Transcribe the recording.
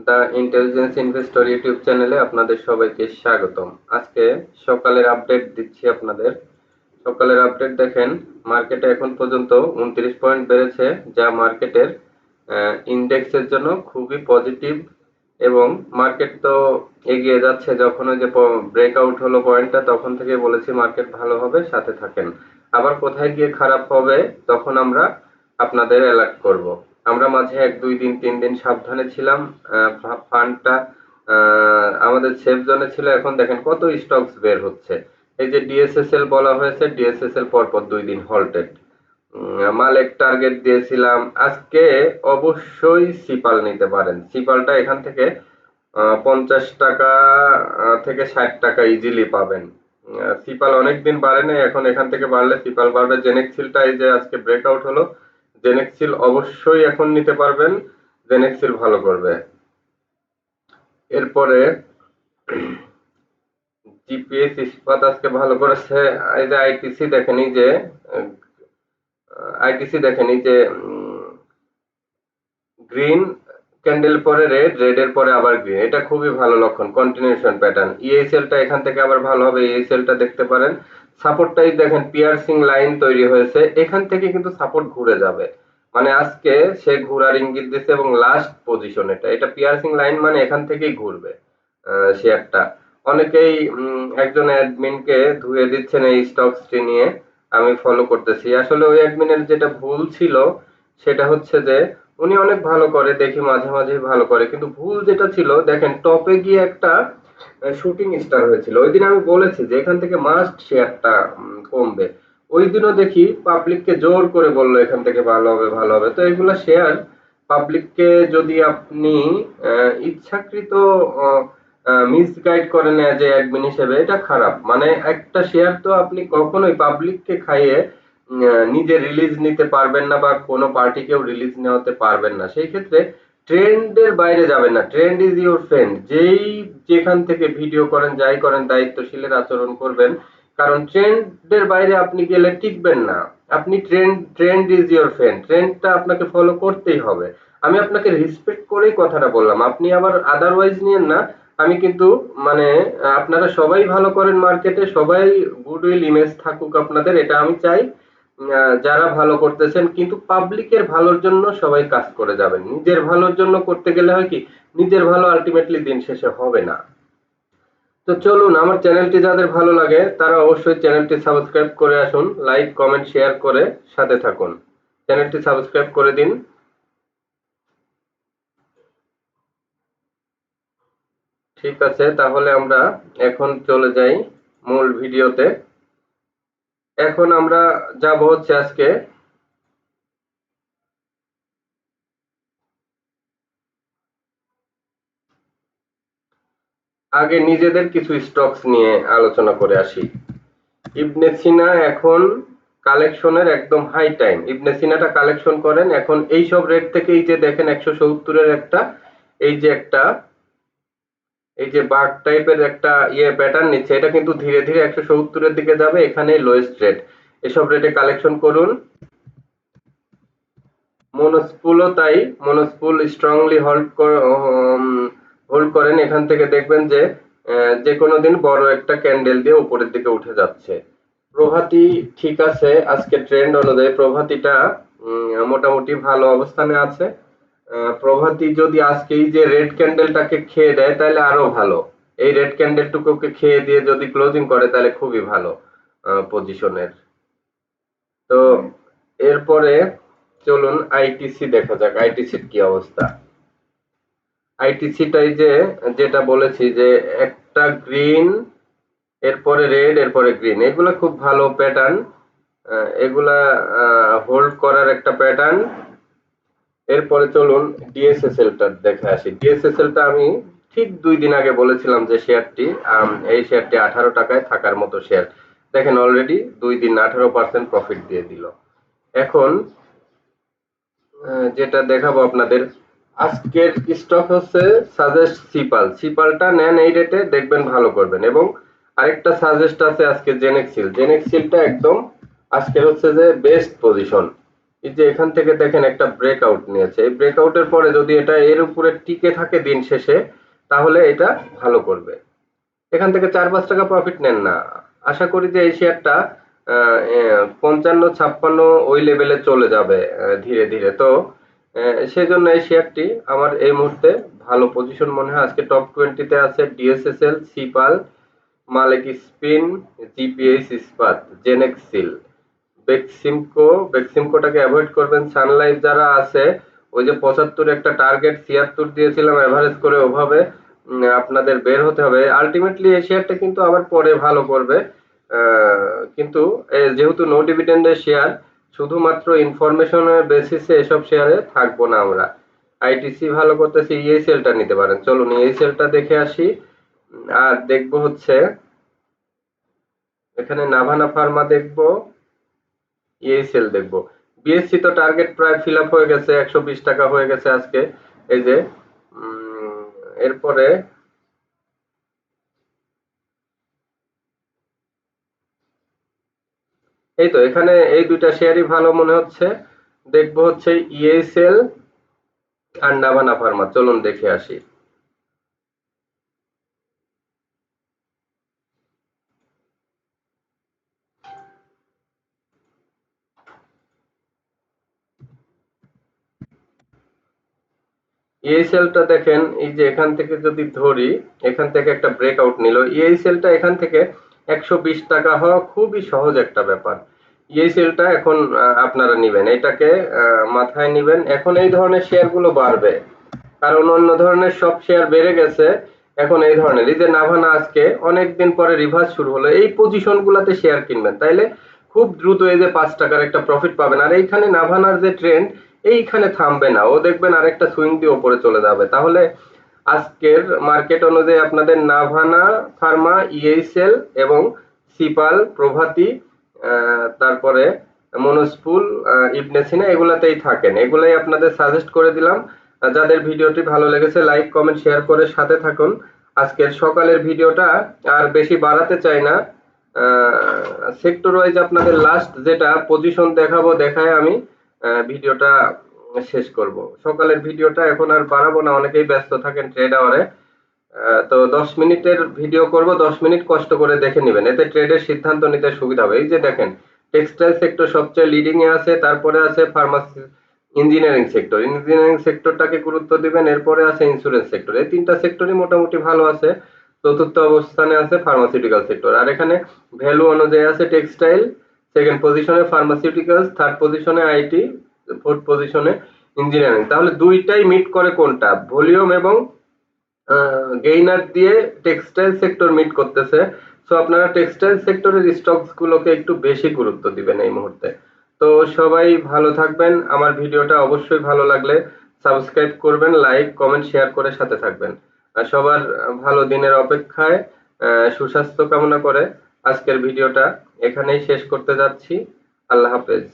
The intelligence investor YouTube চ্যানেলে আপনাদের সবাইকে স্বাগতম। আজকে সকালের আপডেট দিচ্ছি আপনাদের। সকালের আপডেট দেখেন, মার্কেটে এখন পর্যন্ত 29 পয়েন্ট বেড়েছে, যা মার্কেটের ইন্ডেক্সের জন্য খুবই পজিটিভ। এবং মার্কেট তো এগিয়ে যাচ্ছে। যখন ওই যে ব্রেকআউট হলো পয়েন্টটা, তখন থেকে বলেছি মার্কেট ভালো হবে, সাথে থাকেন। আবার কোথায় গিয়ে খারাপ হবে তখন আমরা আপনাদের অ্যালার্ট করব। আমরা মাঝে 1 2 দিন 3 দিন সাবধানে ছিলাম। ফান্ডটা আমাদের সেফ জোনে ছিল। এখন দেখেন কত স্টকস বের হচ্ছে। এই যে ডিএসএসএল বলা হয়েছে, ডিএসএসএল পরপর 2 দিন হল্টেড। মালেক টার্গেট দিয়েছিলাম। আজকে অবশ্যই সিপাল নিতে পারেন। সিপালটা এখান থেকে 50 টাকা থেকে 60 টাকা ইজিলি পাবেন। সিপাল অনেকদিন বাড়ে নাই, এখন এখান থেকে বাড়লে সিপাল বাড়বে। জেনেক্সিলটা এই যে আজকে ব্রেকআউট হলো, জেনেক্সিল অবশ্যই এখন নিতে পারবেন। জেনেক্সিল ভালো করবে। এরপরে জিপিএস ইস্পাত আজকে ভালো করেছে। এই যে আইটিসি দেখেন, এই যে আইটিসি দেখেন, এই যে গ্রিন ক্যান্ডেল পরে রেড, রেডের পরে আবার গ্রিন, এটা খুবই ভালো লক্ষণ, কন্টিনিউশন প্যাটার্ন। ইএসএলটা এখান থেকে আবার ভালো হবে, ইএসএলটা দেখতে পারেন। সাপোর্টটাই দেখেন, পিয়ার্সিং লাইন তৈরি হয়েছে, এখান থেকে কিন্তু সাপোর্ট ঘুরে যাবে। মানে আজকে সে ঘোরার ইঙ্গিত দিচ্ছে এবং লাস্ট পজিশন এটা, এটা পিয়ার্সিং লাইন, মানে এখান থেকেই ঘুরবে শেয়ারটা। অনেকেই একজন অ্যাডমিনকে ধুয়ে দিচ্ছেন এই স্টকসটি নিয়ে, আমি ফলো করতেছি। আসলে ওই অ্যাডমিনের যেটা ভুল ছিল সেটা হচ্ছে যে উনি অনেক ভালো করে, দেখি মাঝে মাঝেই ভালো করে, কিন্তু ভুল যেটা ছিল দেখেন, টপে গিয়ে একটা শুটিং স্টার হয়েছিল। ওই দিন আমি বলেছি যে এখান থেকে মাস্ট শেয়ারটা কমবে। ওই দিনও দেখি পাবলিককে জোর করে বললো এখান থেকে ভালো হবে ভালো হবে। তো এগুলা শেয়ার পাবলিককে যদি আপনি ইচ্ছাকৃত মিসগাইড করেন এজ এ অ্যাডমিন হিসেবে, এটা খারাপ। মানে একটা শেয়ার তো আপনি কখনোই পাবলিককে খাইয়ে নিজে রিলিজ নিতে পারবেন না, বা কোনো পার্টিকেও রিলিজ নেওয়াতে পারবেন না। সেই ক্ষেত্রে ট্রেন্ডের বাইরে যাবেন না। Trend is your friend. যেই যেখান থেকে ভিডিও করেন, যাই করেন, দায়িত্বশীলের আচরণ করবেন। কারণ ট্রেন্ডের বাইরে আপনি গেলে টিকবেন না। আপনি ট্রেন্ড ইজ ইউর ফ্রেন্ড, ট্রেন্ডটা আপনাকে ফলো করতেই হবে। আমি আপনাকে রেসপেক্ট করেই কথাটা বললাম, আপনি আবার আদারওয়াইজ নিয়েন না। আমি কিন্তু মানে আপনারা সবাই ভালো করেন মার্কেটে, সবাই গুডউইল ইমেজ থাকুক আপনাদের, এটা আমি চাই। যারা ভালো করতেছেন, কিন্তু পাবলিকের ভালোর জন্য সবাই কাজ করে যাবেন। নিজের ভালোর জন্য করতে গেলে হয় কি, নিজের ভালো আলটিমেটলি দিন শেষে হবে না। তো চলুন, আমার চ্যানেলটি যাদের ভালো লাগে তারা অবশ্যই চ্যানেলটি সাবস্ক্রাইব করে আসুন, লাইক কমেন্ট শেয়ার করে সাথে থাকুন। চ্যানেলটি সাবস্ক্রাইব করে দিন। ঠিক আছে, তাহলে আমরা এখন চলে যাই মূল ভিডিওতে। এখন আমরা যাব হচ্ছে আজকে আগে নিজেদের কিছু স্টকস নিয়ে আলোচনা করে আসি। ইবনে সিনা এখন কালেকশনের একদম হাই টাইম। ইবনে সিনাটা কালেকশন করেন এখন এই সব রেট থেকে। এই যে দেখেন 170-এর একটা, এই যে একটা, এই যে বাগ টাইপের একটা প্যাটার্ন নিচ্ছে, এটা কিন্তু ধীরে ধীরে 170-এর দিকে যাবে। এখানে লোয়েস্ট রেট, এসব রেটে কালেকশন করুন। মনোস্পুলও তাই, মনোস্পুল স্ট্রংলি হোল্ড করেন। এখান থেকে দেখবেন যে যে কোনো দিন বড় একটা ক্যান্ডেল দিয়ে উপরের দিকে উঠে যাচ্ছে। প্রভাতী ঠিক আছে, আজকে ট্রেন্ড অনুযায়ী প্রভাতীটা মোটামুটি ভালো অবস্থানে আছে। প্রভাতী যদি আজকে এই যে রেড ক্যান্ডেলটাকে খেয়ে দেয় তাহলে আরো ভালো। এই রেড ক্যান্ডেলটুকুকে খেয়ে দিয়ে যদি ক্লোজিং করে তাহলে খুবই ভালো পজিশনের। তো এরপরে চলুন আইটিসি দেখা যাক, আইটিসির কি অবস্থা। আইটিসিটাই যে যেটা বলেছি যে একটা গ্রিন, এরপরে রেড, এরপরে গ্রিন, এগুলা খুব ভালো প্যাটার্ন। এগুলা হোল্ড করার একটা প্যাটার্ন। এরপরে চলুন ডিএসএসএলটা দেখে আসি। ডিএসএসএলটা আমি ঠিক 2 দিন আগে বলেছিলাম যে শেয়ারটি, এই শেয়ারটি 18 টাকায় থাকার মতো শেয়ার। দেখেন অলরেডি 2 দিন 18% প্রফিট দিয়ে দিল। এখন যেটা দেখাবো আপনাদের, আজকের স্টক হচ্ছে সাজেস্ট সিপাল। সিপালটা নেন এই রেটে, দেখবেন ভালো করবেন। এবং আরেকটা সাজেস্ট আছে আজকে জেনেক্সিল। জেনেক্সিলটা একদম আজকের হচ্ছে যে বেস্ট পজিশন। এই যে এখান থেকে দেখেন একটা ব্রেকআউট নিয়েছে, এই ব্রেকআউটের পরে যদি এটা এর উপরে টিকে থাকে দিন শেষে, তাহলে এটা ভালো করবে। এখান থেকে 4-5 টাকা প্রফিট নেন না। আশা করি যে এই শেয়ারটা 55-56 ওই লেভেলে চলে যাবে ধীরে ধীরে। তো সেজন্য এই শেয়ারটি আমার এই মুহূর্তে ভালো পজিশন মনে হয়। আজকে টপ 20-তে আছে ডিএসএসএল, সিপাল, মালিক স্পিন, জিপিএইচ ইস্পাত, জেনেক্স সিল, বেক্সিমকোটাকে অ্যাভয়েড করবেন। সানলাইফ যারা আছে, ওই যে 75 একটা টার্গেট 76 দিয়েছিলাম এভারেজ করে, ওভাবে আপনাদের বের হতে হবে। আলটিমেটলি এই শেয়ারটা কিন্তু আবার পরে ভালো করবে, কিন্তু যেহেতু নো ডিভিডেন্ডের শেয়ার, শুধুমাত্র ইনফরমেশনের বেসিসে এসব শেয়ারে থাকবো না আমরা। আইটিসি ভালো করতেছে, ইএসএলটা নিতে পারেন। চলুন ইএসএলটা দেখে আসি। আর দেখবো হচ্ছে এখানে নাভানা ফার্মা দেখবো, ইএসএল দেখবো। বিএসসি তো টার্গেট প্রায় ফিল আপ হয়ে গেছে, 120 টাকা হয়ে গেছে আজকে। এই যে এরপরে এই তো এখানে এই দুইটা শেয়ারই ভালো মনে হচ্ছে। দেখবো হচ্ছে ইএসএল আর নাভানা ফার্মা। চলুন দেখে আসি। ইএসএলটা দেখেন, এই যে এখান থেকে যদি ধরি, এখান থেকে একটা ব্রেকআউট নিল। ইএসএলটা এখান থেকে 120 টাকা হওয়া খুবই সহজ একটা ব্যাপার। ইএসএলটা এখন আপনারা নিবেন, এটাকে মাথায় নিবেন। এখন এই ধরনের শেয়ারগুলো বাড়বে, কারণ অন্য ধরনের সব শেয়ার বেড়ে গেছে। এখন এই ধরনের, এই যে নাভানা আজকে অনেকদিন পরে রিভার্স শুরু হলো, এই পজিশন গুলাতে শেয়ার কিনবেন, তাইলে খুব দ্রুত এই যে 5 টাকার একটা প্রফিট পাবেন। আর এইখানে নাভানার যে ট্রেন্ড, এইখানে থামবে না, ও দেখবেন আরেকটা সুইং দিয়ে ওপরে চলে যাবে। তাহলে আজকের মার্কেট অনুযায়ী আপনাদের নাভানা ফার্মা, ইএসএল এবং সিপাল, প্রভাতী, তারপরে মনোস্পুল, ইবনে সিনা, এগুলাতেই থাকেন। এগুলাই আপনাদের সাজেস্ট করে দিলাম। যাদের ভিডিওটি ভালো লেগেছে লাইক কমেন্ট শেয়ার করে সাথে থাকুন। আজকের সকালের ভিডিওটা আর বেশি বাড়াতে চাই না। সেক্টর ওয়াইজ আপনাদের লাস্ট যেটা পজিশন দেখাবো, দেখায় আমি ভিডিওটা শেষ করব। সকালের ভিডিওটা এখন আর বাড়াবো না, অনেকেই ব্যস্ত থাকেন ট্রেড আওয়ারে। তো 10 মিনিটের ভিডিও করব, 10 মিনিট কষ্ট করে দেখে নেবেন, এতে ট্রেডের সিদ্ধান্ত নিতে সুবিধা হবে। এই যে দেখেন, টেক্সটাইল সেক্টর সবচেয়ে লিডিং এ আছে, তারপরে আছে ফার্মাসি, ইঞ্জিনিয়ারিং সেক্টরটাকে গুরুত্ব দিবেন, এরপরে আছে ইন্স্যুরেন্স সেক্টর। এই তিনটা সেক্টরই মোটামুটি ভালো আছে। চতুর্থ অবস্থানে আছে ফার্মাসিউটিক্যাল সেক্টর। আর এখানে ভ্যালু অনুযায়ী আছে টেক্সটাইল, সেকেন্ড পজিশনে ফার্মাসিউটিক্যালস, থার্ড পজিশনে আইটি, ফোর্থ পজিশনে ইঞ্জিনিয়ারিং। তাহলে দুইটাই মিট করে কোনটা, ভলিউম এবং গেইনার দিয়ে টেক্সটাইল সেক্টর মিট করতেছে। সো আপনারা টেক্সটাইল সেক্টরের স্টকস গুলোকে একটু বেশি গুরুত্ব দিবেন এই মুহূর্তে। তো সবাই ভালো থাকবেন। আমার ভিডিওটা অবশ্যই ভালো লাগলে সাবস্ক্রাইব করবেন, লাইক কমেন্ট শেয়ার করে সাথে থাকবেন। আর সবার ভালো দিনের অপেক্ষায় সুস্বাস্থ্য কামনা করে আজকের ভিডিওটা এখানেই শেষ করতে যাচ্ছি। আল্লাহ হাফেজ।